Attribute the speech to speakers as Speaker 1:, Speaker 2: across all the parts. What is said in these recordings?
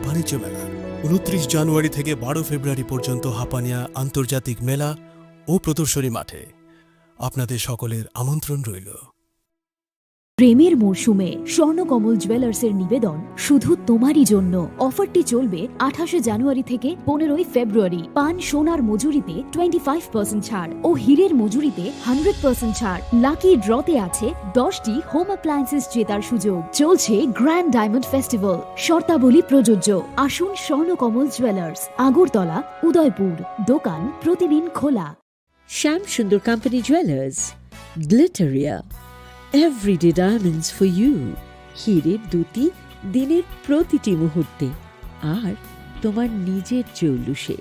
Speaker 1: বাণিজ্য মেলা 29 জানুয়ারি থেকে 12 ফেব্রুয়ারি পর্যন্ত হাপানিয়া আন্তর্জাতিক মেলা ও প্রদর্শনী মাঠে আপনাদের সকলের আমন্ত্রণ রইল।
Speaker 2: প্রেমের মরশুমে স্বর্ণকমল জুয়েলার্সের নিবেদন শুধু তোমারই জন্য। অফারটি চলবে 28 জানুয়ারি থেকে 15 ফেব্রুয়ারি। পান সোনার মজুরিতে 25% ছাড় ও হীরের মজুরিতে 100% ছাড়। লাকি ড্রতে আছে 10টি হোম অ্যাপ্লায়েন্সেস জেতার সুযোগ। চলছে গ্র্যান্ড ডায়মন্ড ফেস্টিভ্যাল, শর্তাবলী প্রযোজ্য। আসুন স্বর্ণকমল জুয়েলার্স, আগরতলা, উদয়পুর। দোকান প্রতিদিন খোলা।
Speaker 3: Shyam Sundar company jewellers, Glitteria, everyday diamonds for you. হীরের দুটি দিনের প্রতিটি মুহূর্তে আর তোমার নিজের জৌলুসে।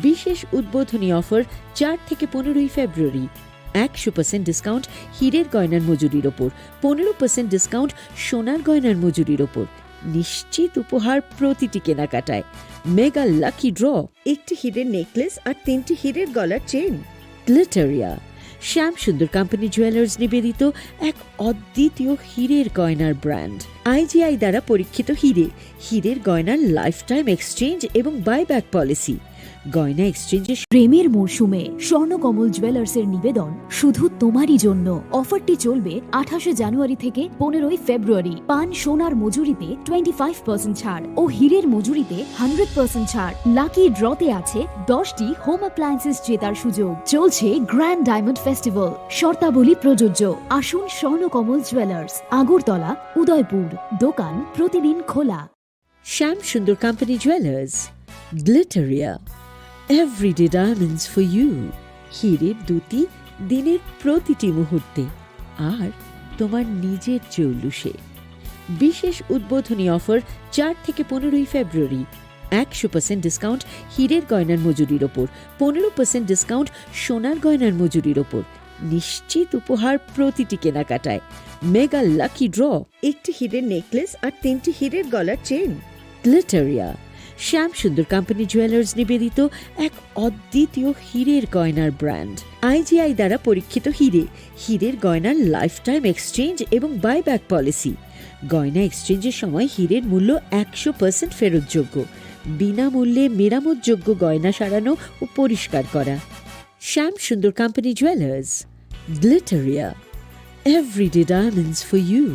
Speaker 3: বিশেষ উদ্বোধনী অফার 4 থেকে 15 ফেব্রুয়ারি। 100% ডিসকাউন্ট হীরের গয়নার মজুরির ওপর, 15% ডিসকাউন্ট সোনার গয়নার মজুরির ওপর। নিশ্চিত উপহার প্রতিটি কেনাকাটায়। মেগা লাকি ড্র, একটি হীরের নেকলেস আর 3টি হীরের গলার চেন। গ্লিটারিয়া, শ্যাম সুন্দর কোম্পানি জুয়েলার্স নিবেদিত এক অদ্বিতীয় হীরের গয়নার ব্র্যান্ড। IGI দ্বারা পরীক্ষিত হীরে, হীরের গয়নার লাইফ টাইম এক্সচেঞ্জ এবং বাইব্যাক পলিসি। গয়না এক্সচেঞ্জের
Speaker 2: প্রেমের মরশুমে স্বর্ণকমল জুয়েলার্সের নিবেদন শুধু তোমারই জন্য। অফারটি চলবে 28 জানুয়ারি থেকে 15 ফেব্রুয়ারি। পান সোনার মজুরিতে 25% ছাড় ও হীরের মজুরিতে 100% ছাড়। লাকি ড্রতে আছে 10টি হোম অ্যাপ্লায়েন্সেস জেতার সুযোগ। চলছে গ্র্যান্ড ডায়মন্ড ফেস্টিভ্যাল, শর্তাবলী প্রযোজ্য। আসুন স্বর্ণকমল জুয়েলার্স, আগরতলা, উদয়পুর। দোকান প্রতিদিন খোলা।
Speaker 3: Shyam Sundar company jewellers, Glitteria, everyday diamonds for you. হীরের দুটি দিনের প্রতিটি মুহূর্তে আর তোমার নিজের জৌলুসে। বিশেষ উদ্বোধনী অফার 4 থেকে 15 ফেব্রুয়ারি। 100% ডিসকাউন্ট হীরের গয়নার মজুরির ওপর, 15% ডিসকাউন্ট সোনার গয়নার মজুরির ওপর। নিশ্চিত উপহার প্রতিটি কেনাকাটায়। মেগা লাকি ড্র, একটি হীরের নেকলেস আর 3টি হীরের গলার চেন। গ্লিটারিয়া, শ্যাম সুন্দর কোম্পানি জুয়েলার্স নিবেদিত এক অদ্বিতীয় হীরের গয়নার ব্র্যান্ড। IGI দ্বারা পরীক্ষিত হীরে, হীরের গয়নার লাইফ টাইম এক্সচেঞ্জ এবং বাইব্যাক পলিসি। গয়না এক্সচেঞ্জের সময় হীরের মূল্য 100% ফেরতযোগ্য। বিনামূল্যে মেরামতযোগ্য গয়না সারানো ও পরিষ্কার করা। Shyam Sundar company jewellers, Glitteria, everyday diamonds for you.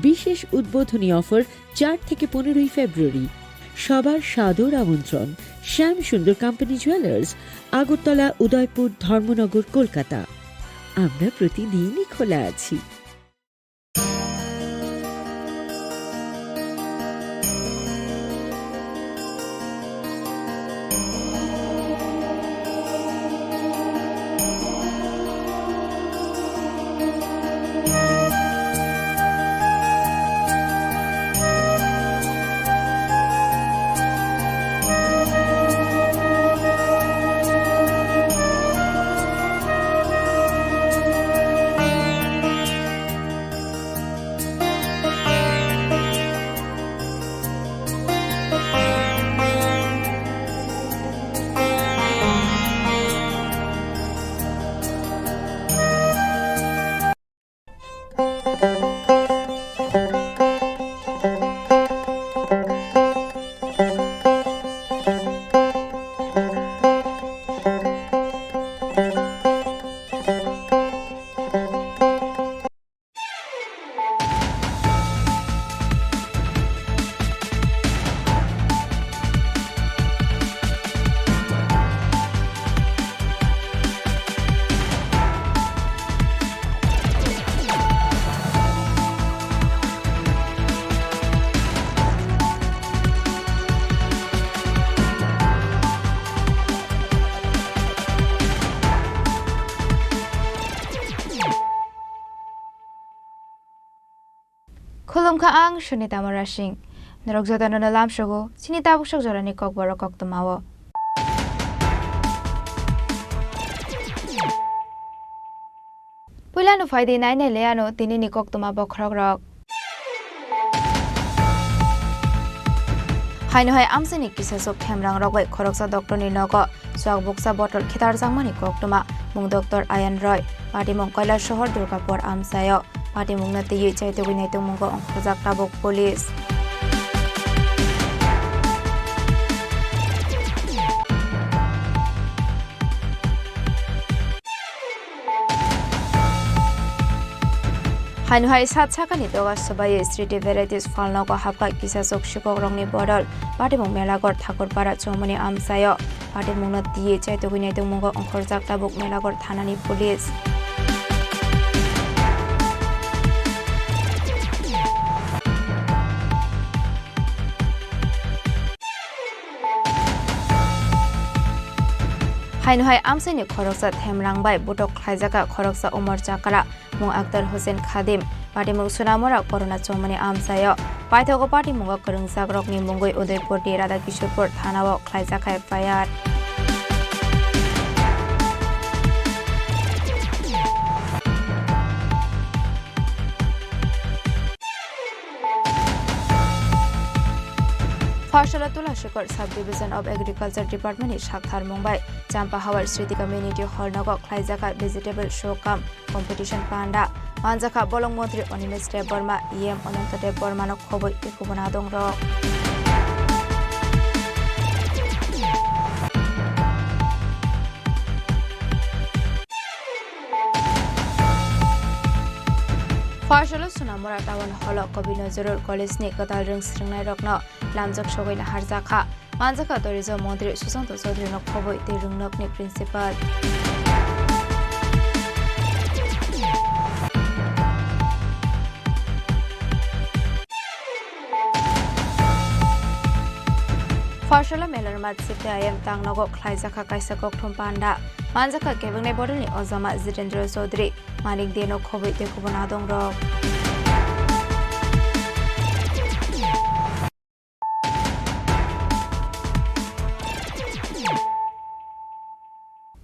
Speaker 3: বিশেষ উদ্বোধনী অফার 4 থেকে 15 ফেব্রুয়ারি। সবার সাদর আমন্ত্রণ। শ্যাম সুন্দর কোম্পানি জুয়েলার্স, আগরতলা, উদয়পুর, ধর্মনগর, কলকাতা। আমরা প্রতিদিনই খোলা আছি।
Speaker 4: Khulumkhaang Shunita Marashing. Narogzatan na lam shogo, sinitabok siya zorani Kokborok tumawo. Pulano Friday night na leano tininikok tumabok rog. Hainohay amsanik kisa sok kemrang rogway korok sa doktor ni Nogo. Swag buksa botol kitar sangmani kok tuma mung Dr. Ayan Roy. Pati mong Kailas Shohor Durgapur amsayo. Pati mong natiyo chay tuwin na itong mungko ang kazak tabok polis. Hainhai Satsakani Doga Sabai Street Varieties Falnogo Hapa Kisasok Shikorongni Bodol, Patimong Melagor Thakurpara Chomani Amsayo, Patimong Ti Chaitogine Mungo Onkorzakta Book Melagor Thanani Police. Hainhai Amsani Khoroksa Themrangbai Butok Khaizaka Khoroksa Umar Chakara Mung Akhtar Hussein Khadim Patimung Sunamora Corona Chomani Amsayo Paithogo Patimungo Kurungsak Rokni Mungoi Udaipur Radha Kishorpur Thanawo Khaizaka FIR Fashalatula Shikor Subdivision of Agriculture Department is Shakhtar Mumbai, Champa Howard City Community Hall Nago Klaizaka Vegetable Show Camp Competition Panda, Manzaka Bolong Motri Onimis De Burma, EM Ononta De Burma no Kobo Ikubunadong Rock. Fashalu Sunamura Tawan Holo Kobino Zurur College Nick Katal Ring Stringnai Rockno, Lamzak Shogin Harzaka, Manzaka Torizo Modri Susanto Sodrino Kobo de Rungnokni Principal. Fashala Meller Mat CPIM Tangnogo Klaizaka Kaisakok Tumpanda, Manzaka Kevin Bodoni Ozama Zitendra Sodri, Manik Deno Kobo de Kubunadong Rock.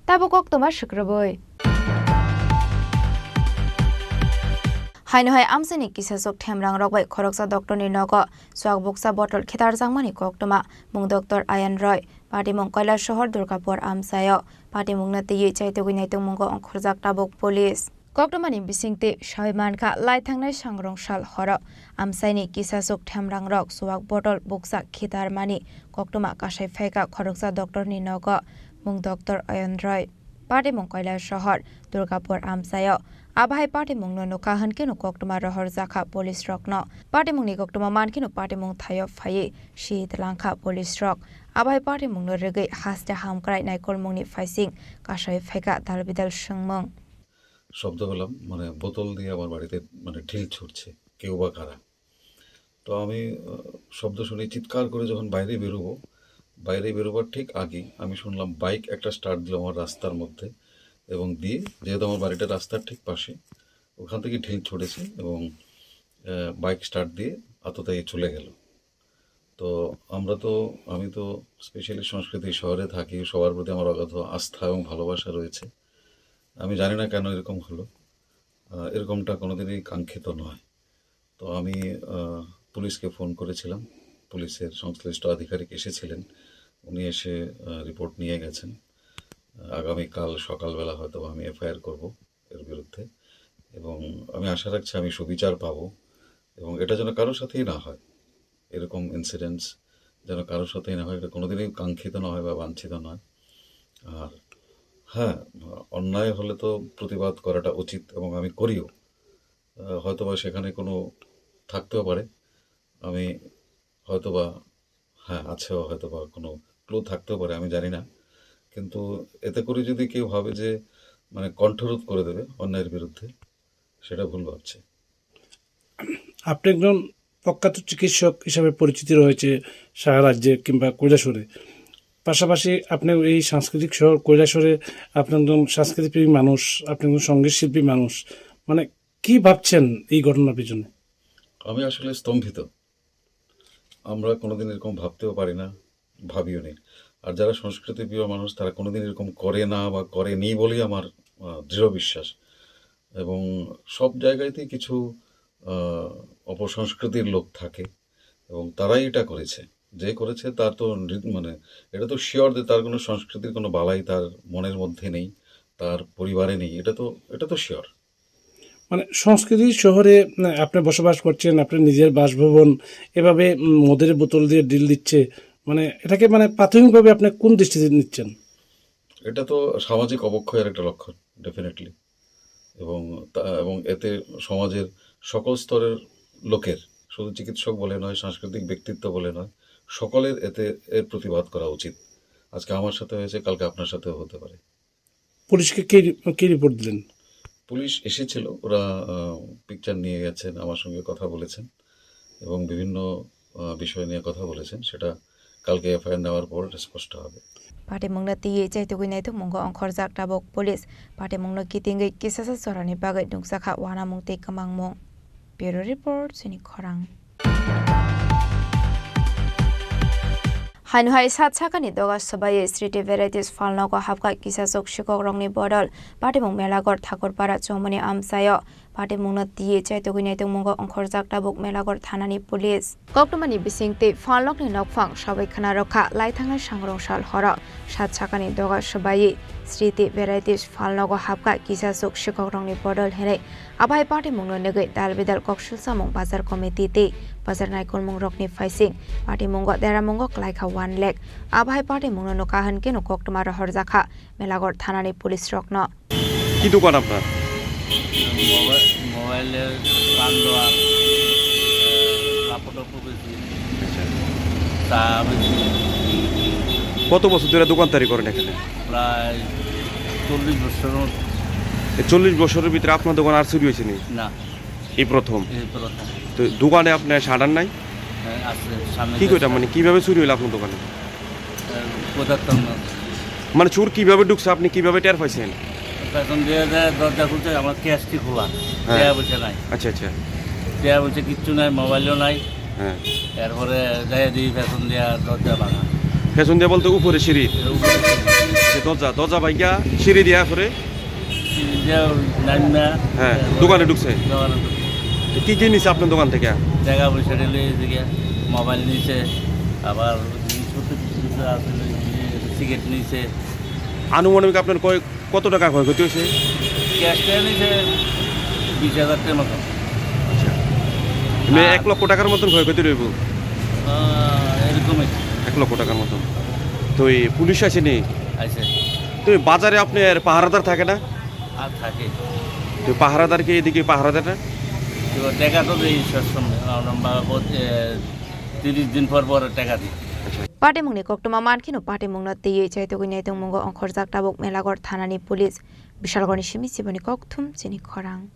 Speaker 4: Tabukok Thomas Shukraboy. Hainhai Amsani Kisasok Temrang Rockby Khoroksa Doctor Ninogo, Swag Boksa Bottle Khitar Zangmani Koktoma, Mung Dr. Ayan Roy, Patimong Koila Shohor Durgapur Amsayo, Patimong Nati Chaitoginatung Mungo on Khorzak Tabuk Police. Koktomani Bisingte, Shaimanka, Lightangai Sangrong Shal Horo, Amsani Kisasok Temrang Rock, Swag Bottle Boksa Khitar Mani, Koktoma Kashai Feka Khoroksa Doctor Ninogo, Mung Dr. Ayan Roy, Patimong Koila Shohor Durgapur Amsayo. Abhai Patimong no Kahan Kino Koktoma Rohor Zaka Police Rock no, Patimong ni Koktoma Mankino Patimong Thayo Faye, Shi Lanka Police Rock, Abhai Patimong no Rege Haste Hamkrai Naikol Mongni Faising, Kashay Feka Dalbidal Shungmong.
Speaker 5: শব্দ পেলাম মানে বোতল দিয়ে আমার বাড়িতে মানে ঢিল ছুটছে কেউ বা কারা তো আমি শব্দ শুনে চিৎকার করে যখন বাইরে বেরোবার ঠিক আগে আমি শুনলাম বাইক একটা স্টার্ট দিল আমার রাস্তার মধ্যে এবং দিয়ে যেহেতু আমার বাড়িটা রাস্তার ঠিক পাশে ওখান থেকে ঢিল ছুটেছে এবং বাইক স্টার্ট দিয়ে আততায়ী চলে গেল তো আমি তো স্পেশালি সংস্কৃতি শহরে থাকি সবার প্রতি আমার অগাধ আস্থা এবং ভালোবাসা রয়েছে আমি জানি না কেন এরকম হলো এরকমটা কোনোদিনই কাঙ্ক্ষিত নয় তো আমি পুলিশকে ফোন করেছিলাম পুলিশের সংশ্লিষ্ট আধিকারিক এসেছিলেন উনি এসে রিপোর্ট নিয়ে গেছেন আগামীকাল সকালবেলা হয়তো আমি এফআইআর করব এর বিরুদ্ধে এবং আমি আশা রাখছি আমি সুবিচার পাবো এবং এটা যেন কারোর সাথেই না হয় এরকম ইনসিডেন্টস যেন কারোর সাথেই না হয় এটা কোনোদিনই কাঙ্ক্ষিত না হয় বা বাঞ্ছিত নয় আর হ্যাঁ অন্যায় হলে তো প্রতিবাদ করাটা উচিত এবং আমি করিও হয়তোবা সেখানে কোনো থাকতেও পারে আমি হয়তোবা হ্যাঁ আছেও হয়তোবা কোনো ক্লু থাকতেও পারে আমি জানি না কিন্তু এতে করে যদি কেউ ভাবে যে মানে কণ্ঠরোধ করে দেবে অন্যায়ের বিরুদ্ধে সেটা ভুল ভাবছে
Speaker 6: আপনি একজন প্রখ্যাত চিকিৎসক হিসাবে পরিচিতি রয়েছে সারা রাজ্যে কিংবা কৈলাসহরে পাশাপাশি আপনি এই সাংস্কৃতিক শহর কৈলাসহরে আপনি একজন সাংস্কৃতিক মানুষ আপনি একজন সঙ্গীত শিল্পী মানুষ মানে কি ভাবছেন এই ঘটনার পিছনে
Speaker 5: আমি আসলে স্তম্ভিত আমরা কোনোদিন এরকম ভাবতেও পারি না ভাবিও নি আর যারা সংস্কৃতি প্রিয় মানুষ তারা কোনোদিন এরকম করে না বা করেনি বলেই আমার দৃঢ় বিশ্বাস এবং সব জায়গাতেই কিছু অপসংস্কৃতির লোক থাকে এবং তারাই এটা করেছে যে করেছে তার তো মানে এটা তো শিওর যে তার কোনো সংস্কৃতির কোনো বালাই তার মনের মধ্যে নেই তার পরিবারে নেই এটা তো শিওর
Speaker 6: মানে সংস্কৃতি শহরে আপনি বসবাস করছেন আপনার নিজের বাসভবন এভাবে মদের বোতল দিয়ে ডিল দিচ্ছে মানে এটাকে মানে প্রাথমিকভাবে আপনি কোন দৃষ্টিতে নিচ্ছেন
Speaker 5: এটা তো সামাজিক অবক্ষয়ের একটা লক্ষণ ডেফিনেটলি এবং এতে সমাজের সকল স্তরের লোকের, শুধু চিকিৎসক বলে নয়, সাংস্কৃতিক ব্যক্তিত্ব বলে নয়, সকলের এর প্রতিবাদ করা উচিত। আজকে আমার সাথে হয়েছে, কালকে আপনার সাথেও হতে পারে।
Speaker 6: পুলিশকে কি রিপোর্ট দিলেন?
Speaker 5: পুলিশ এসেছিল, ওরা পিকচার নিয়ে গেছেন, আমার সঙ্গে কথা বলেছেন এবং বিভিন্ন বিষয় নিয়ে কথা বলেছেন। সেটা কালকে এফআইআর নেওয়ার পর স্পষ্ট হবে।
Speaker 4: পাটিমুংনা তিয়ে চাইতুগুই নাইতুক মুঙ্গ অংখরজাক টাবক police পাটিমুংনা কিতিঙ্গै किसासा सरani bagai nungsakha wanamung tei kamangmung. Bureau Report, Chini Khorang. Hainhai Satsakani Doga Sabai Street Varieties Falnogo Hapka Kisasok Shikorongni Bodol, Patimung Melagor Thakurpara Chomani Amsayo, Patimungna Tie Chaituguinatung Mungo Onkorzak Tabuk Melagor Thanani Police. Koktomani Bisingte Falnokni Nokfang Shabai Kanaroka, Laitanga Shangrong Shal Hora, Satsakani Doga Sabai Street Varieties Falnogo Hapka Kisasok Shikorongni Bodol Hene, Abai Patimungna Nugget Dalvidal Kokshul Samung Bazar Committee. Bazar Naikul Mungrokni Faising, Party Mungo, Deramungo, like a 1 leg. Abai Party Muno Nokahan Kino Koktomara Horzaka, Melagor Thanani Police Rock no.
Speaker 7: কি দোকান আপনার?
Speaker 8: মোবাইলের কান দেওয়া, laptop বেশি, চা বেশি।
Speaker 7: কত বছর ধরে দোকানদারি করেন এখানে?
Speaker 8: প্রায় 40 বছর।
Speaker 7: 40 বছরের ভিতরে আপনার দোকান আর চুরি হয়েছে নি?
Speaker 8: না,
Speaker 7: এই প্রথম।
Speaker 8: এই প্রথম।
Speaker 7: তো দোকানে আপনার শাটার নাই?
Speaker 8: আছে সামনে।
Speaker 7: কি কইটা মানে কিভাবে চুরি হইল আপনার দোকানে?
Speaker 8: কোথাও না।
Speaker 7: মানে চোর কিভাবে ঢুকছে, আপনি কিভাবে টের পাইছেন?
Speaker 8: এখন দিয়ে দরজা খুলতে আমার ক্যাশটি খোলা, দেয়া বলছে নাই।
Speaker 7: আচ্ছা আচ্ছা,
Speaker 8: দেয়া বলছে কিচ্ছু নাই, মোবাইলও নাই।
Speaker 7: হ্যাঁ,
Speaker 8: এরপরে যাই দিই ফ্যাশন দেওয়া দরজা ভাঙা।
Speaker 7: ফ্যাশন দিয়া বলতে উপরে সিঁড়ি, দরজা ভাইগা সিঁড়ি দিয়া পরে হ্যাঁ দোকানে ঢুকছে। তো কি কি নিছে আপনার দোকান থেকে?
Speaker 8: জায়গা পয়সা ঢেলে এদিকে মোবাইল নিছে, আবার জিনিসপত্র কিছু কিছু আছে, সিগারেট নিছে।
Speaker 7: আনুমানিক আপনার কত টাকা ক্ষয়ক্ষতি হয়েছে?
Speaker 8: ক্যাশটা নিছে 20,000 টাকার মতো।
Speaker 7: আচ্ছা, 1 লক্ষ টাকার মতন ক্ষয়ক্ষতি রইব?
Speaker 8: এরকমই
Speaker 7: 1 লক্ষ টাকার মতন। তো এই পুলিশ আসেনি?
Speaker 8: আছে।
Speaker 7: তো বাজারে আপনার পাহারাদার থাকে না?
Speaker 8: আর থাকে।
Speaker 7: তো পাহারাদারকে এদিকে পাহারাদারটা
Speaker 8: এবার টাকা তো দিই সবসময়, 30 দিন পর পর টাকা দিই।
Speaker 4: Patimungni Koktoma Mankino Patimungna Tie Chaituguinatung Mungo Onkorzak Tabuk Melagor Thanani Police. Bishalgoni Shimi Siboni Koktum, Chini Khorang.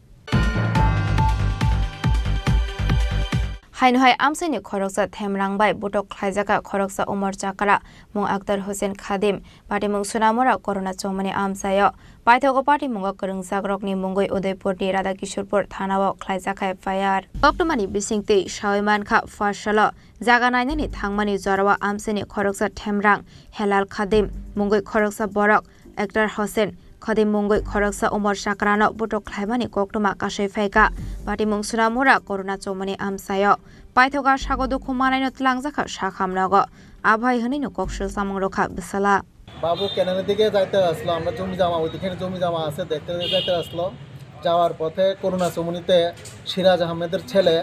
Speaker 4: Hainhai Amsani Khoroksa Themrangbai Butok Khaizaka Khoroksa Umar Chakara Mung Akhtar Hussein Khadim Patimung Sunamora Corona Chomani Amsayo Paithogo Patimunga Kurung Zagrokni Mungoi Udaipur Di Radha Kishorpur Thanawa Khaizaka Fire Koktomani Bisingte Shaiman Kha Fashala Zaganaini Thangmani Zorawa Amsani Khoroksa Themrang Helal Khadim Mungoi Khoroksa Borok Akhtar Hussein Khadim Mungoi Khoroksa Umar Chakrano Butok Khaimani Koktoma Kashai Faika Patimung Sunamura Corona Chomani Amsayo Paithoga Shagodu Kumanaino Tlangzaka Shakhamnago Abhai Hanino Kokshul Samangroka Bisala
Speaker 9: বাবু কেনানের দিকে যাইতে আসলো, আমরা জমি জমা ওইখানে জমি জমা আছে দেখতে যাইতে আসলো। যাওয়ার পথে করুণা চমনিতে সিরাজ আহমেদের ছেলে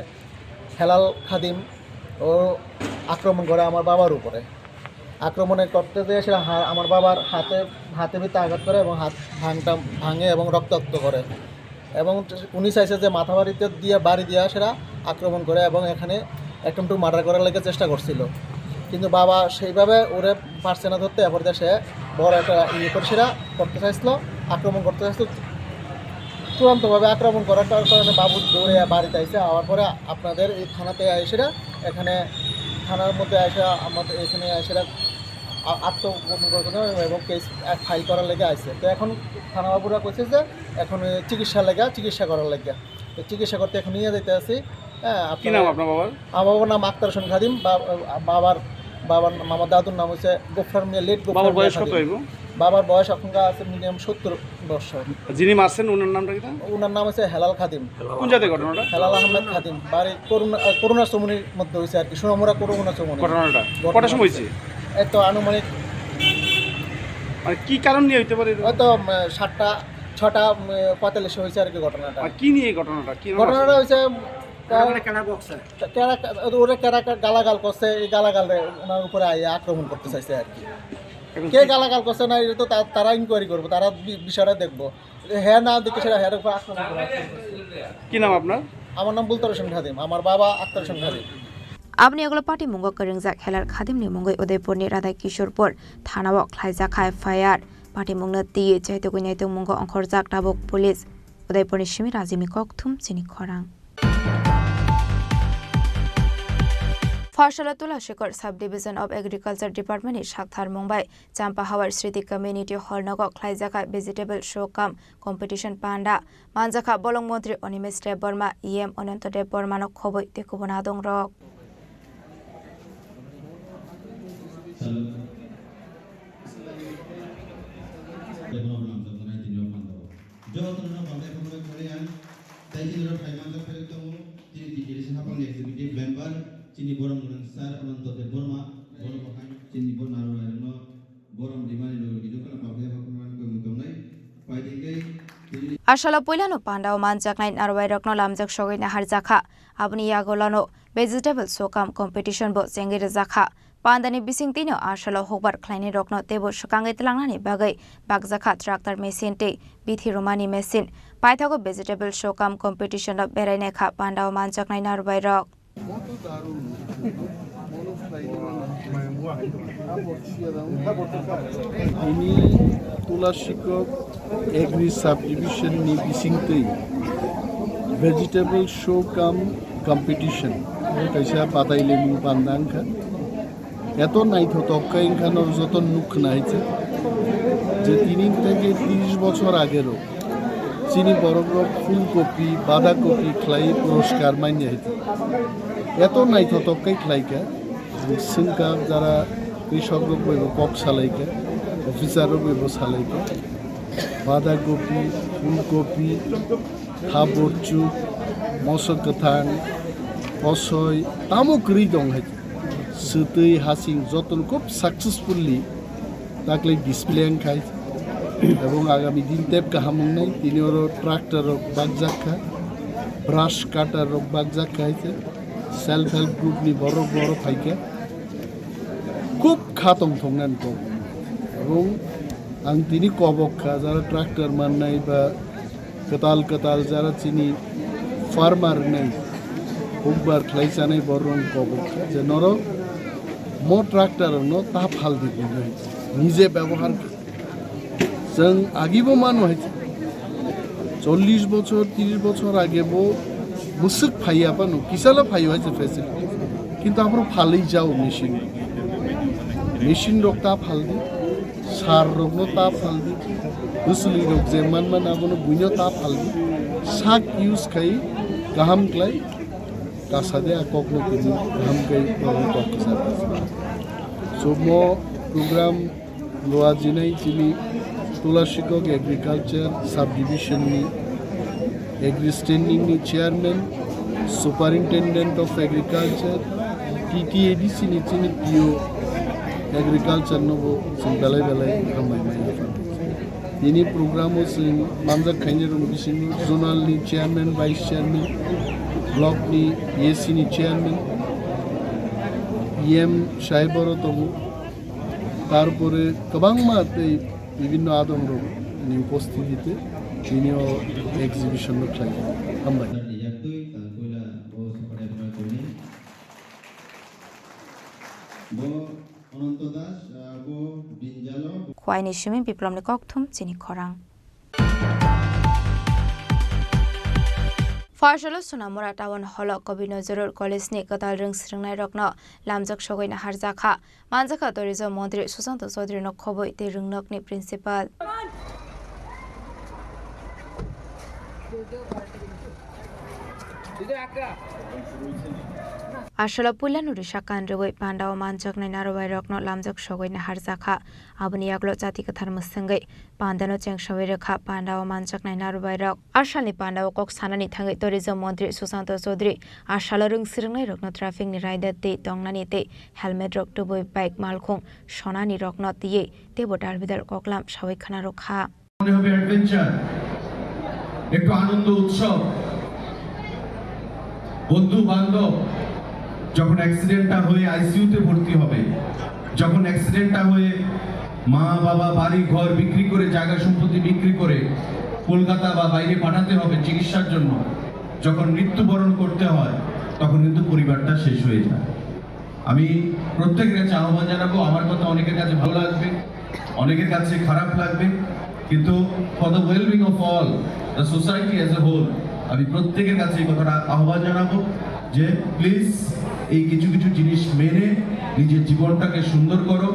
Speaker 9: হেলাল খাদিম ও আক্রমণ করে আমার বাবার উপরে। আক্রমণে করতে যেয়ে সেটা আমার বাবার হাতে ভিতরে আঘাত করে এবং হাত ভাঙে এবং রক্তাক্ত করে এবং উনি চাইছে যে মাথা বাড়ি দিয়ে সেটা আক্রমণ করে এবং এখানে একটু মার্ডার করার লেগে চেষ্টা করছিল। কিন্তু বাবা সেইভাবে ওরে পারছে না ধরতে, এরপর সে বড় একটা করে সেটা করতে চাইছিল, আক্রমণ করতে চাইছিল। চূড়ান্তভাবে আক্রমণ করার কারণে বাবু দৌড়ে বাড়িতে আইসে। আওয়ার পরে আপনাদের এই থানাতে আইসেরা, এখানে থানার মধ্যে আইসা আমাদের এখানে আইসেরা আত্মগোপন এবং কেস ফাইল করার লেগে আইসে। তো এখন থানাবাবুরা কইছে যে এখন চিকিৎসা করার লেগে, তো চিকিৎসা করতে এখন নিয়ে যেতে আসি। হ্যাঁ, আমার বাবার নাম আক্তার হোসেন খাদিম, বাবার মামার দাদুর নাম হচ্ছে গোফরার মিয়া লেট। বাবার বয়স কত? বাবার বয়স এখনকার আছে মিনিমাম 70 বছর।
Speaker 6: যিনি মারছেন ওনার নামটা কি?
Speaker 9: ওনার নাম হচ্ছে হেলাল খাদিম।
Speaker 6: কোন জায়গায় ঘটনাটা?
Speaker 9: হেলাল আহমেদ খাদিম, বাড়ি করুণা চমনির মধ্যে হয়েছে আর কি, সোনামুড়া করুণা চমনি।
Speaker 6: ঘটনাটা কটার সময় হয়েছে?
Speaker 9: এই তো আনুমানিক
Speaker 6: মানে কি কারণ নিয়ে হইতে পারে?
Speaker 9: হয়তো 6:45 হয়েছে আর কি ঘটনাটা।
Speaker 6: কি নিয়ে ঘটনাটা?
Speaker 9: ঘটনাটা হয়েছে ওরা গালাগাল করছে, এই গালাগালে ওনার উপরে আক্রমণ করতে চাইছে আর কি। কে গালাগাল করছে না এটা তো তারা ইনকোয়ারি করবো, তারা বিষয়টা দেখবো। হ্যাঁ না দেখে সেটা হ্যাঁ উপরে আক্রমণ করে।
Speaker 6: কি নাম আপনার?
Speaker 9: আমার নাম বুলতার হোসেন খাদিম, আমার বাবা আক্তার হোসেন খাদিম।
Speaker 4: আপনি এগুলো পার্টি মুঙ্গ করিংজা খেলার খাদিমনি মুঙ্গই উদয়পুরনি রাধা কিশোরপুর থানাও খাইজাখা এফআইআর পার্টি মুংনো তি চাইতগুই নাইতং মুঙ্গ অংখরজাক টাবুক পুলিশ উদয়পুরনি সিমি রাজিমি ককথুম চিনি খরাং ফসলা Tulashikhar sub division of agriculture ডিপার্টমেন্টনি সাকথার মুম্বাই চাম্পা হাওয়ার স্মৃতি কমিউনিটি হল নগ খাইজাখা ভেজিটেবল শো কাম কম্পিটিশন পান্ডা মানজাখা বলং মন্ত্রী অনিমেষ দেব বর্মা ইএম অনন্ত দেব বর্মানক খবই তেকুবনা দং রক
Speaker 10: Chini Khorang Tripura Ananto de Burma, Chini Khorang Boram Dimani Logidukan, Pabia Paiding,
Speaker 4: Ashala Pulano Panda Manjak Nine Arway Rokno Lamjak Shogin Harzaka, Abni Yagolano, Vegetable Sokam Competition Boat Sengir Zaka, Pandani Bisingtino, Ashala Hobar Kleini Rokno Tebo Shokangit Langani Bagay, Bagzaka Tractor Machine Tea, Bithi Romani Machine, Pythago Vegetable Sokam Competition of Bereneka, Panda Manjak Nine Arway Rock.
Speaker 11: ini tular শিক্ষক agri sub division নি বিসিংতেই vegetable show cum competition কাইসা বাদাইলে নি বান্দাংখা এত নাইথ তক্কা ইনখানোর যত নুখ নাইছে যে 3 থেকে 30 বছর আগেরও চিনি বরফ ফুলকপি বাঁধাকপি খ্লাই পুরস্কার মাইনে হইতে এত নাইথ তক্কাই খ্লাইকা সিনকা যারা কৃষক বইব কক সালাইকা অফিসারও বইব সালাইকা বাঁধাকপি ফুলকপি হাবরচু মশকথাং অসয় তামুকরি দং হইতে সুতৈ হাসিং যতন খুব সাকসেসফুলি তাকলে ডিসপ্লে খাই এবং আগামী দিন তেপ কাহামুং তিনিওর ট্রাক্টর বাগজাখা ব্রাশ কাটার বাগজাখা হইতে সেলফ হেল্প গ্রুপ নি বড় বড় ফাইকা খুব খাতং থংনান কম এবং আং তিনি কবক্ষা যারা ট্রাক্টর মান নাই বা কতাল যারা চিনি ফার্মার নাই খুববার খাইছা নাই বড় কবক্ষা যে নর মো ট্রাক্টর ন তা ফাল দিবি নিজে ব্যবহার जों आगिबो मानो है 40 বছর 30 বছর আগে বো মুসক ফাইয়া পানো কিসালা ফাইয়া আছে ফ্যাসিলিটি কিন্তু আমরা ফালেই যাও মেশিন রক্তা ফাল দি সার রগ্ন তা ফাল দি দুসলি রগ যে মান আবনো বুইনো তা ফাল দি শাক ইউজ খাই গাহাম ক্লাই কাসাদে আককনো কিনি গাহাম খাই কক সাথে সো মো প্রোগ্রাম লোয়া জিনাই চিনি তুলার শিক্ষক এগ্রিকালচার সাব ডিভিশন নি এগ্রি স্ট্যান্ডিং নি chairman superintendent of agriculture TTADC নি চিনি পিও এগ্রিকালচার নবো সিং বেলাই খামাই মাই ini program sing manjak khainer bising zonal ni chairman vice chairman block ni ESC ni chairman EM সাহেবরও তবু তারপরে কবাংমাতে বিভিন্ন আদম রোগ উপস্থিতিতে তিনিও এক্সিবিশন খাই আমরা
Speaker 4: খোয়াইনি সিমি বিপ্লবনি ককথুম চিনি খরাং ফসল সোনামুরা টাউন হল কবি নজরুল কলেজ नि कताल रों स्रिंनाय रकनो लामजक सगैना हारजाखा मानजाखा टुरिजम मन्त्री सुशांत चौधरी न खबै ते रोंनकनि principal Ashala Pulanu Rishakan Reway Panda Manjak Narawai Rokno Lamjak Shogoi Harzaka Abuniaglo Jatika Tharmasangai Pandano Cheng Shaviraka Panda Manjak Narawai Rok Ashali Panda Kok Sanani Tangai Tourism Montri Susanto Sodri Ashala Rung Sirngai Rokno Traffic ni Rider Te Tongnani Te Helmet Rok to Boy Bike Malkung Shonani Rokno Tie Te Botar Vidal Koklam Shawai Khana Rokha
Speaker 10: Adventure একটু আনন্দ উৎসব বন্ধু বান্ধব যখন অ্যাক্সিডেন্টটা হয়ে আইসিইউতে ভর্তি হবে যখন অ্যাক্সিডেন্টটা হয়ে মা বাবা বাড়ি ঘর বিক্রি করে জায়গা সম্পত্তি বিক্রি করে কলকাতা বা বাইরে পাঠাতে হবে চিকিৎসার জন্য যখন মৃত্যুবরণ করতে হয় তখন কিন্তু পরিবারটা শেষ হয়ে যায়। আমি প্রত্যেকের কাছে আহ্বান জানাবো, আমার কথা অনেকের কাছে ভালো লাগবে, অনেকের কাছে খারাপ লাগবে, কিন্তু for the wellbeing of all the society as a whole আমি প্রত্যেকের কাছে এই কথাটা আহ্বান জানাবো যে প্লিজ এই কিছু কিছু জিনিস মেনে নিজের জীবনটাকে সুন্দর করো,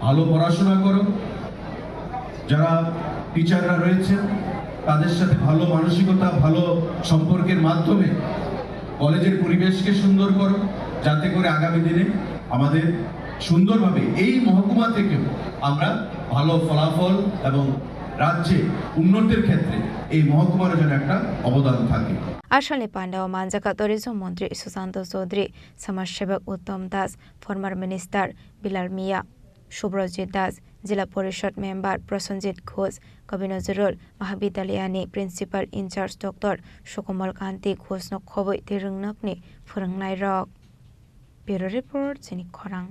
Speaker 10: ভালো পড়াশোনা করো, যারা টিচাররা রয়েছেন তাদের সাথে ভালো মানসিকতা, ভালো সম্পর্কের মাধ্যমে কলেজের পরিবেশকে সুন্দর করো, যাতে করে আগামী দিনে আমাদের সুন্দরভাবে এই মহকুমা থেকেও আমরা ভালো ফলাফল এবং রাজ্যে উন্নতির ক্ষেত্রে এই মহকুমার যেন একটা অবদান থাকে।
Speaker 4: আসলে পান্ডা ও মানজাকা ট্যুরিজম মন্ত্রী সুশান্ত চৌধুরী, সমাজসেবক উত্তম দাস, ফর্মার মিনিস্টার বিলাল মিয়া, শুভ্রজিৎ দাস, जिला परिषद मेम्बर प्रसन्नजित घोष, कवि Nazrul महाविद्यालयनि principal in-charge doctor Sukamal कान्ति घोषनो खबै तिरुंगनकनि फोरोंनाय रक। ब्युरो रिपोर्ट चिनी खरां।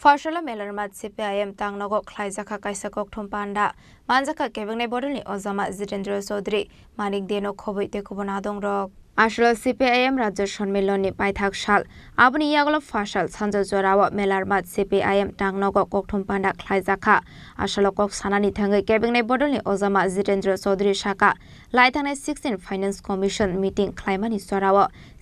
Speaker 4: फसला मेलार मात CPIM तांगनगो ख्लाइजाखा काइसा कक्थम पान्डा मानजाखा केबेंगनाय बदलनि अजामा जितेन्द्र चौधुरी मानिक देनो खबै तेखुबना दं रक। আসলে CPIM রাজ্য সম্মেলনী পাইথাক সাল আবনি ইয়াগল ফাসাল সানজা জরাও মেলার মাত CPIM টাংনগ ককথম পান্ডা খ্লাইজাখা আসলে কক সানানি থাঙ্গৈ কেবেংনাই বদলনি অজামা জিতেন্দ্র চৌধুরী সাকা লাইথাंनाय 16 फाइनेंस कमिशन मीटिंग ख्लाइमानि जराव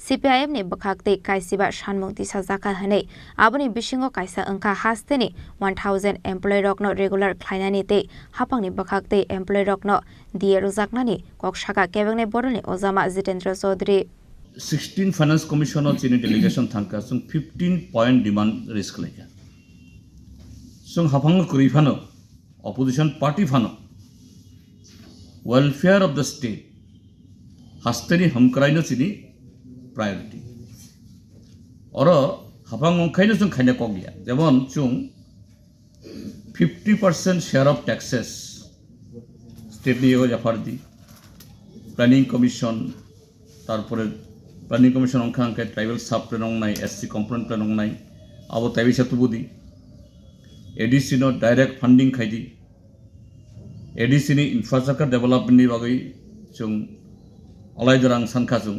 Speaker 4: CPIM नि बखाक्तै काइसिबा सानमुं दिसा जाखा हनै आबनि बिसिङो काइसा अंखा हास्तेनि 1000 एमप्लय रकनो रेगुलार ख्लाइनानि तै हापांनि बखाक्तै एमप्लय रकनो दिए रुजाकनानि कक साका केबेंनाय बदलनि अजामा जितेन्द्र चौधुरी
Speaker 12: 16 फाइनेंस कमिशन चीनी डेलीगेशन थांका जों 15 पॉइंट डिमांड रिस्क लायका जों हाफांग कुरिफानो अपोजिशन पार्टी फानो वेलफेयर ऑफ द स्टेट हास्तेनि हमक्राइनो चीनी प्रायोरिटी और हाफांग अंखाइनो जों खायना कगिया जेमन जों 50% शेयर ऑफ टैक्सेस स्टेट नियो जाफारदी प्लानिंग कमिशन तारपरे प्लानिंग कमिशन अंखा अंखे ट्राइबल सब प्लान अंगनाय SC कम्पोनेंट प्लान अंगनाय आबो ताइबि सातुबुदी ADC नो डायरेक्ट फंडिंग खाइदी ADC नि इंफ्रास्ट्रक्चर डेवलपमेंट नि बागै जों अलायदरां सानखा जों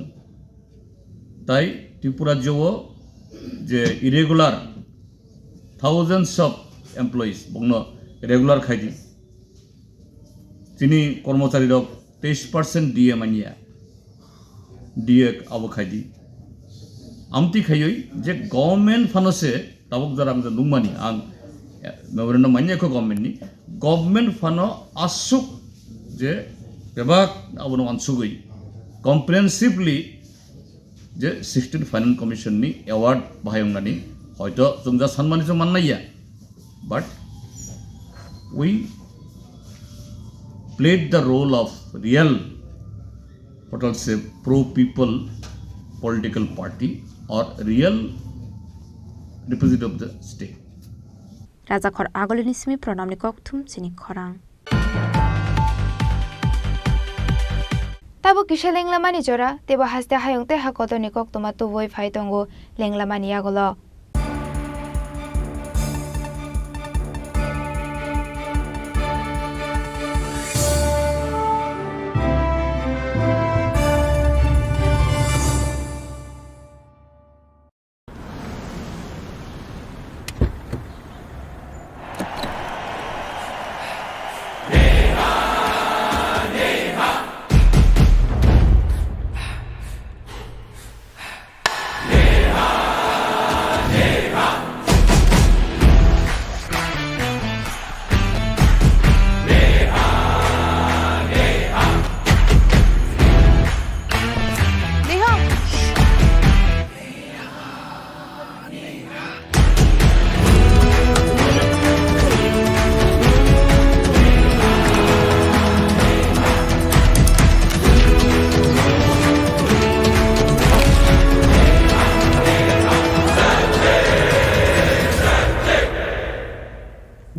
Speaker 12: ताइ त्रिपुरा जिओ जे इरेगुलर थाउजेंड्स ऑफ एमप्लॉइज बंगनो रेगुलर खाइदी तिनी कर्मचारी रक 23% DA मानिया DA आबो खाइदी आमती खाइयै जे गवर्नमेंट फानोसे ताबक जरा आं नुमानि आं मेमोरेन्डाम मानियाखौ गवर्नमेंट फानो आसुक जे बेबाक आबनो आनसुगै कम्प्रेहेन्सिवली जे 16 फाइनेंस कमिशन नि एवार्ड बाहायंनानि हयतो जों जा सानमानि जों माननाया but we played the role of real what I'll say pro people political party or real representative of the state.
Speaker 4: राजाखर आगोलनि सिमी प्रणामनि कक्थुम चिनी खरां। ताबो किसे लेंलामानि जरा तेबो हासते हायंते हाकतनि कक्तमा तुबोय फाइतंगो लेंलामानि आगोल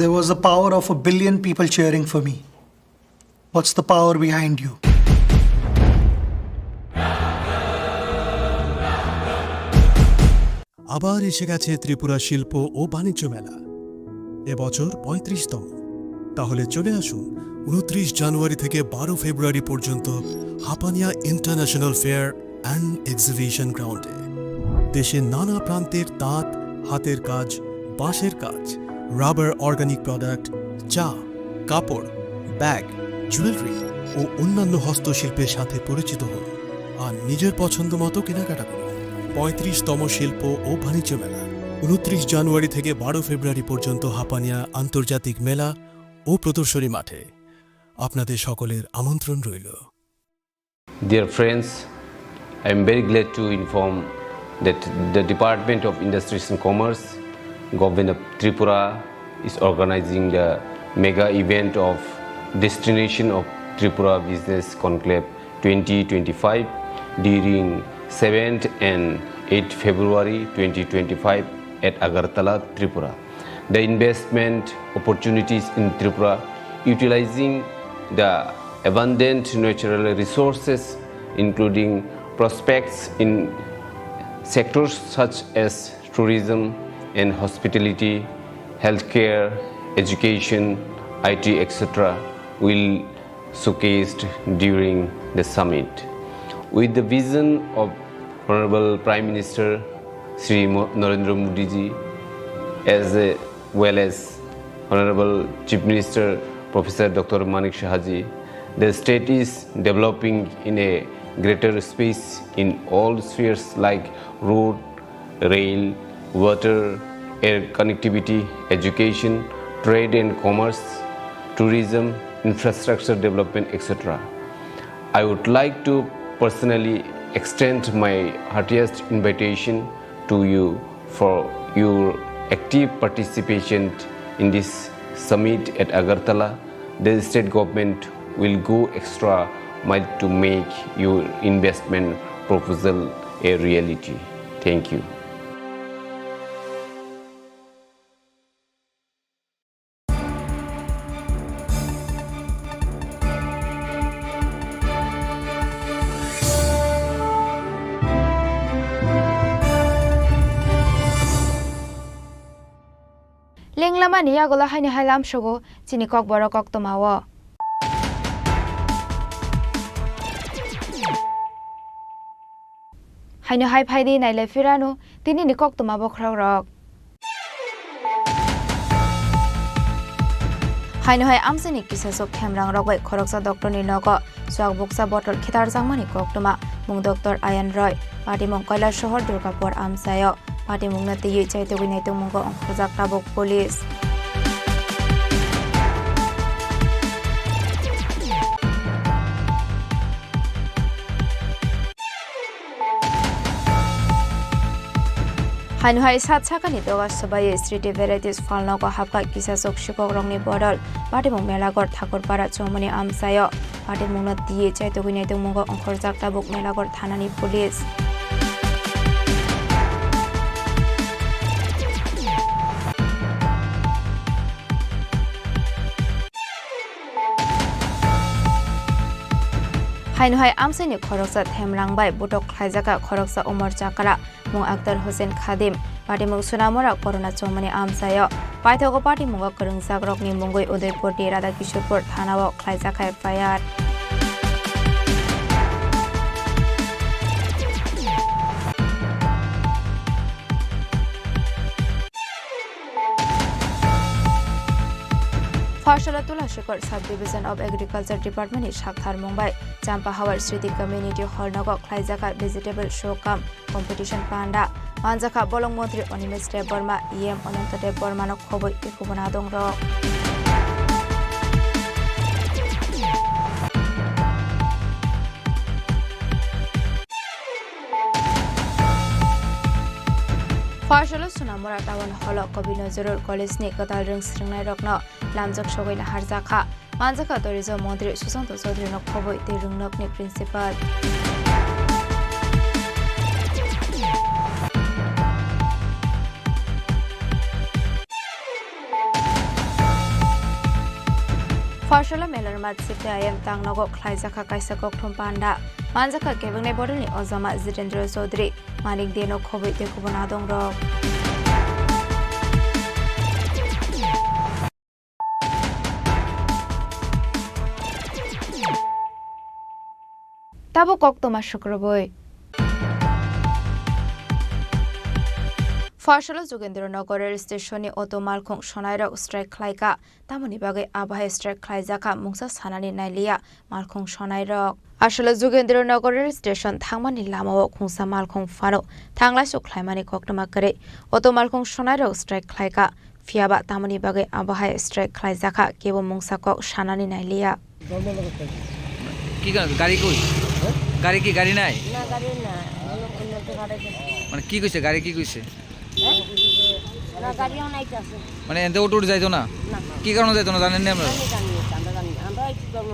Speaker 13: There was the power of 1 billion people cheering for me. What's the power behind you?
Speaker 1: আবার এসে গেছে ত্রিপুরা শিল্প ও বাণিজ্য মেলা এবছর 35তম তাহলে চলে আসুন 29 জানুয়ারি থেকে 12 ফেব্রুয়ারি পর্যন্ত Hapania international fair and exhibition গ্রাউন্ডে। দেশের নানা প্রান্তের তাঁত, হাতের কাজ, বাঁশের কাজ, রাবার অর্গানিক প্রোডাক্ট, চা, কাপড়, ব্যাগ, জুয়েলারি ও অন্যান্য হস্তশিল্পের সাথে পরিচিত হন আর নিজের পছন্দ মতো কেনাকাটা করুন। 35তম শিল্প ও বাণিজ্য মেলা 29 জানুয়ারি থেকে 12 ফেব্রুয়ারি পর্যন্ত হাপানিয়া আন্তর্জাতিক মেলা ও প্রদর্শনী মাঠে আপনাদের সকলের আমন্ত্রণ রইল।
Speaker 14: Dear friends, I am very glad to inform that the Department of Industries and Commerce, Government of Tripura is organizing the mega event of Destination of Tripura Business Conclave 2025 during 7th and 8th February 2025 at Agartala, Tripura. The investment opportunities in Tripura, utilizing the abundant natural resources, including prospects in sectors such as tourism and hospitality, healthcare, education, IT, etc., will showcased during the summit. With the vision of Honorable Prime Minister Sri Narendra Modi ji, as well as Honorable Chief Minister Professor Dr. Manik Shahaji, the state is developing in a greater space in all spheres like road, rail, water, air connectivity, education, trade and commerce, tourism, infrastructure development, etc. I would like to personally extend my heartiest invitation to you for your active participation in this summit at Agartala. The state government will go extra mile to make your investment proposal a reality. Thank you.
Speaker 4: Lenglama ni yagola haini hailam shogo chini Kokborok oktomawo. Haino hai phaidi naile firanu tini ni koktoma bokhrok. Haino hai amsani kisasok khemrang rokbai khoroksa Dr. Ninogo swag boksa botol khitar jangmani koktoma mung Dr. Ayan Roy party mong Kailash Shohor Durgapur amsayo party mung na tiyi chaito ginaitung munggo onkhojak tabok police. Hanuhai sat sakani doga sabai street varieties falno ko hapka kisasok shikok rongni bodol party mung melagor Thakurpara chomani amsayo party mung na tiye chaito ginaitung munggo onkhojak tabok melagor thanani police. Hainohai amsani khoroksa themrangbai butok khlaijaka khoroksa Umar Chakra mung Akhtar Hussain Khadim party mung Sunamora Corona Chomani amsayo paithogo party mung Karungjak rokni mungoi Udaipur ti Radha Kishorpur thanao khlaijaka FIR. Farshala Tulashikor Subdivision of Agriculture Department is Shakhar Mumbai Champa Hawar Sriti Community Hall Nago Khlaijaka Vegetable Show Kam Competition Panda Manjaka Bolong Montri Onimis Dev Burma EM Onanta Dev Burma no Khoboi Ikubona Dongro. Farshala Sunamora Tawan Holo Kobino Zurur College ni Katal Ring Stringnai Rokno Lamjak Shogoina Harjaka Manjaka Tourism Montri Susanto Chaudhary no Khoboi Te Rungnok ni Principal. Farshala Melar Mat Sipayam Tangnogo Khlaijaka Kaisa Kokthum Panda Manjaka Kebangnai Bodolni Ozama Jitendra Chaudhary Manik Deno Khoboi Te Khubona Dongro. তাবো কক্তমা শুক্রবই ফসল যোগেন্দ্রনগরের স্টেশনে auto মালখং সনাইরক strike খাইকা তামনি বাগে আবহায় strike খাইজাকা মুংসা সানানি নাইলিয়া মালখং সনাইরক আসলে যোগেন্দ্রনগরের station থাংমানি লামাও খুংসা মালখং Fanon থাংলাইসো খাইমানি কক্তমা করে auto মালখং সনাইরক strike খাইকা ফিয়াবা তামনি বাগে আবহায় strike খাইজাকা কেবো মুংসা cock সানানি নাইলিয়া
Speaker 15: কি গাড়ি কই গাড়ি কি গাড়ি নাই
Speaker 16: না গাড়ি না
Speaker 15: মানে কি কইছে গাড়ি কি কইছে
Speaker 16: গাড়িও নাইতাছে
Speaker 15: মানে এতে অটো যাইতো না কি কারণে যাইতো না জানেন না আপনারা
Speaker 16: আমরা কি করব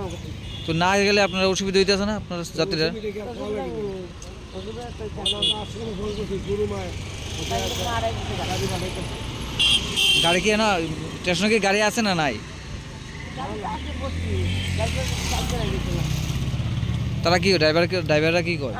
Speaker 15: তো না গেলে আপনারা অসুবিধা হইতাছে না আপনারা যাত্রীরা গাড়ি কি না স্টেশনে কি গাড়ি আছে না নাই তারা কি ড্রাইভাররা কি করে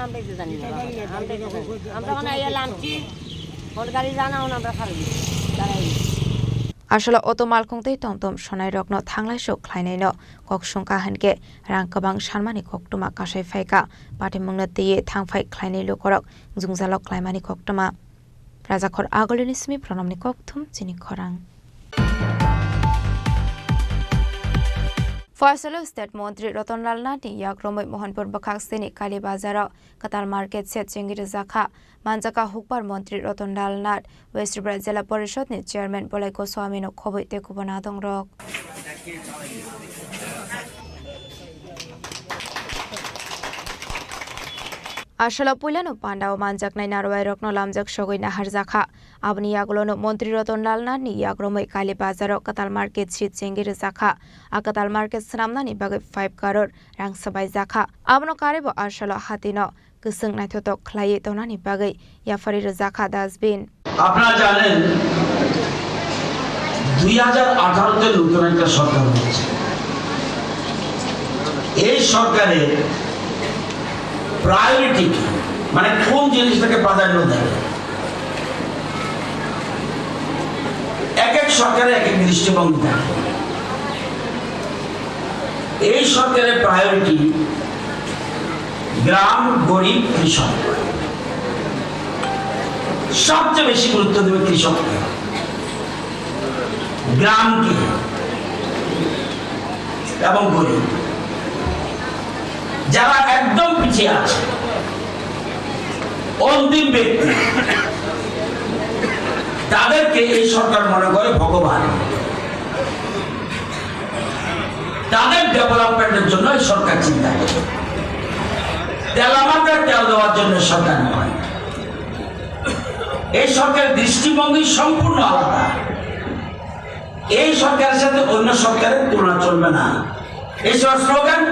Speaker 4: আসলে অটো মালখংতেই টমটম সনাই রগ্ন থাংলাইসো খ্লাইনাইন ককসং কাহানকে রাংকবাং সানমানি কক্তমা কাসাই ফাইকা পাটিমুংনা দিয়ে থাংফाइ খ্লাইনাइलो करक जुंगजालक ख्लाइमानि कक्तमा राजाखर आगोलनि सिमि प्रणामनि कक्थुम चिनि खरां फयसलो स्टेट मंत्री रतनलाल नाथनि याग्रमै मोहनपुर बखाक्सेनि काली बाजार कताल मार्केट से चेंगिर जाखा मानजाका हुकबार मंत्री रतनलाल नाथ वेस्ट त्रिपुरा जिला परिषदनि चेयरमैन बलाई गोस्वामीनो खबै तेकुबना दंरक আসলে পুইলানো পান্ডাও মানজাকনাই নারওয়াই রত্ন লামজাক সগৈ নাহার জাখা আবনি ইয়াগলনো মন্ত্রী রতনলাল নাথনি ইয়াগ্রमै কালি বাজার কাতাল মার্কেট সিট চেঙ্গির জাখা আকাতাল মার্কেট সামনানি বাগৈ 5 কারোর রাং সবাই জাখা আবনো কারেবো আসলে হাতিনো গোসং নাইথতক খ্লাই তনানি বাগৈ ইয়াফারি জাখা ডাস্টবিন
Speaker 17: আপনারা জানেন 2018 তে নতুন একটা সরকার হয়েছে এই সরকারে প্রায়োরিটি মানে কোন জিনিসটাকে প্রাধান্য দেয় এক এক সরকারের এক এক দৃষ্টিভঙ্গি থাকে এই সরকারের প্রায়োরিটি গ্রাম গরিব কৃষক সবচেয়ে বেশি গুরুত্ব দেবে কৃষককে গ্রামকে এবং গরিব যারা একদম পিছিয়ে আছে অন্তিম ব্যক্তি তাদেরকে এই সরকার মনে করে ভগবান তাদের ডেভেলপমেন্টের জন্য এই সরকার চিন্তা করে তেল আমাদের তেল দেওয়ার জন্য সরকার নয় এই সরকারের দৃষ্টিভঙ্গি সম্পূর্ণ আলাদা এই সরকারের সাথে অন্য সরকারের তুলনা চলবে না এই স্লোগান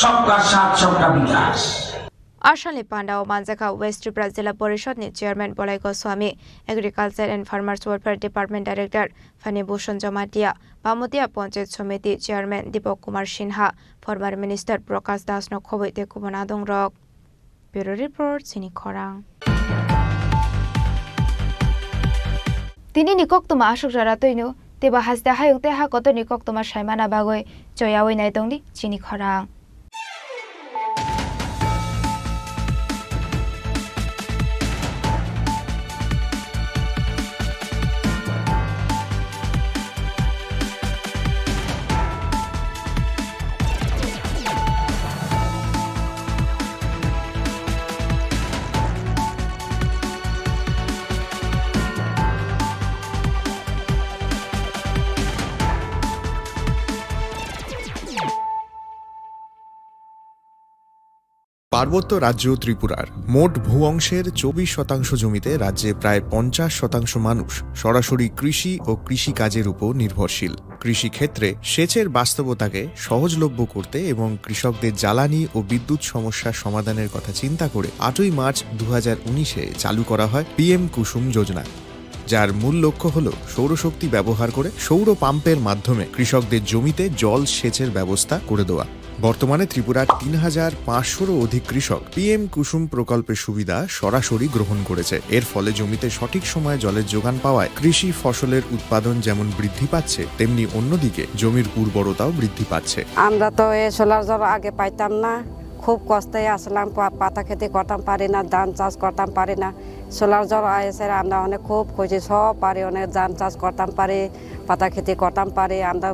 Speaker 17: সবকা সাথ সবকা বিকাশ
Speaker 4: আসলে পান্ডাও মানজাকা ওয়েস্ট त्रिपुरा जिला परिषदनि chairman Balai Goswami agriculture and farmers welfare department director Phani Bhushan Jamatia Bamutia panchayat समिति chairman Dipak Kumar Sinha former minister Prakash दासनो खबै तेकुबना दंरक ब्यूरो रिपोर्ट चिनि खरां तिनि निकक्तमा आशुक जारातैनो तेबा हासदा हायुंते हा कत निकक्तमा साइमाना बागै चयावै नायदंनि चिनि खरां
Speaker 18: পার্বত্য রাজ্য ত্রিপুরার মোট ভূ অংশের 24% জমিতে রাজ্যে প্রায় 50% মানুষ সরাসরি কৃষি ও কৃষিকাজের উপর নির্ভরশীল। কৃষিক্ষেত্রে সেচের বাস্তবতাকে সহজলভ্য করতে এবং কৃষকদের জ্বালানি ও বিদ্যুৎ সমস্যার সমাধানের কথা চিন্তা করে 8ই মার্চ 2019-এ চালু করা হয় পিএম কুসুম যোজনা, যার মূল লক্ষ্য হল সৌরশক্তি ব্যবহার করে সৌর পাম্পের মাধ্যমে কৃষকদের জমিতে জল সেচের ব্যবস্থা করে দেওয়া। বর্তমানে ত্রিপুরার ৩,৫০০-রও অধিক কৃষক পিএম কুসুম প্রকল্পের সুবিধা সরাসরি গ্রহণ করেছে। এর ফলে জমিতে সঠিক সময়ে জলের যোগান পাওয়ায় কৃষি ফসলের উৎপাদন যেমন বৃদ্ধি পাচ্ছে, তেমনি অন্যদিকে জমির উর্বরতাও বৃদ্ধি পাচ্ছে।
Speaker 16: আমরা তো এই সোলার জল আগে পাইতাম না, খুব কষ্টে আসলাম, পাতা খেতে করতাম পারি না, ধান চাষ করতাম পারি না। সোলার জল আয়েছে, আমরা অনেক খুব খুশি, সব পারি, অনেক ধান চাষ করতাম পারি, পাতা খেতে করতাম পারি, আমরা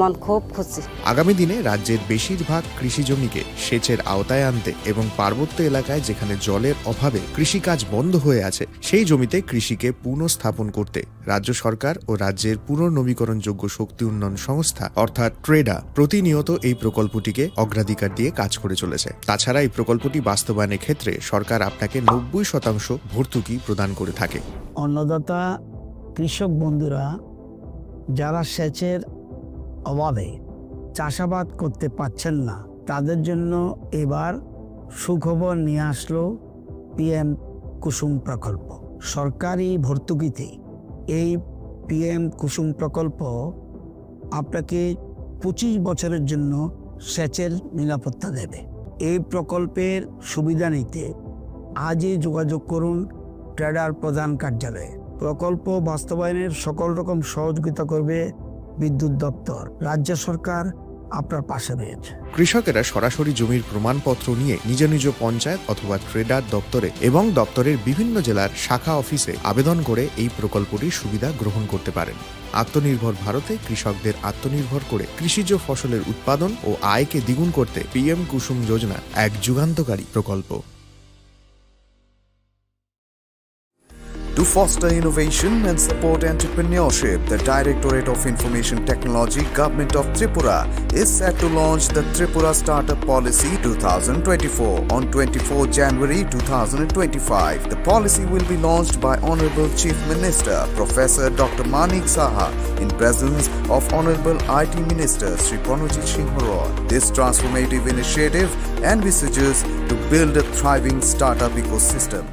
Speaker 16: মন খুব খুশি।
Speaker 18: আগামী দিনে রাজ্যের বেশিরভাগ কৃষি জমিকে সেচের আওতায় আনতে এবং পার্বত্য এলাকায় যেখানে জলের অভাবে কৃষিকাজ বন্ধ হয়ে আছে সেই জমিতে কৃষিকে পুনঃস্থাপন করতে রাজ্য সরকার ও রাজ্যের পুনর্নবীকরণযোগ্য শক্তি উন্নয়ন সংস্থা অর্থাৎ ট্রেডা প্রতিনিয়ত এই প্রকল্পটিকে অগ্রাধিকার দিয়ে কাজ করে চলেছে। তাছাড়া এই প্রকল্পটি বাস্তবায়নের ক্ষেত্রে সরকার আপনাকে 90% ভর্তুকি প্রদান করে থাকে।
Speaker 19: অন্নদাতা কৃষক বন্ধুরা যারা সেচের অভাবে চাষাবাদ করতে পারছেন না, তাদের জন্য এবার সুখবর নিয়ে আসলো পিএম কুসুম প্রকল্প। সরকারি ভর্তুকিতে এই পিএম কুসুম প্রকল্প আপনাকে 25 বছরের জন্য সেচের নিরাপত্তা দেবে। এই প্রকল্পের সুবিধা নিতে আজই যোগাযোগ করুন ট্রেডার প্রধান কার্যালয়ে। প্রকল্প বাস্তবায়নের সকল রকম সহযোগিতা করবে বিদ্যুৎ দপ্তর। রাজ্য সরকার আপনার পাশে রয়েছে।
Speaker 18: কৃষকেরা সরাসরি জমির প্রমাণপত্র নিয়ে নিজ নিজ পঞ্চায়েত অথবা ট্রেডার দপ্তরে এবং দপ্তরের বিভিন্ন জেলার শাখা অফিসে আবেদন করে এই প্রকল্পটির সুবিধা গ্রহণ করতে পারেন। আত্মনির্ভর ভারতে কৃষকদের আত্মনির্ভর করে কৃষিজ ফসলের উৎপাদন ও আয়কে দ্বিগুণ করতে পিএম কুসুম যোজনা এক যুগান্তকারী প্রকল্প।
Speaker 20: To foster innovation and support entrepreneurship, the Directorate of Information Technology, Government of Tripura, is set to launch the Tripura Startup Policy 2024 on 24 January 2025. The policy will be launched by Honorable Chief Minister Professor Dr. Manik Saha in presence of Honorable IT Minister Sri Pranojit Singh Khorang. This transformative initiative envisages to build a thriving startup ecosystem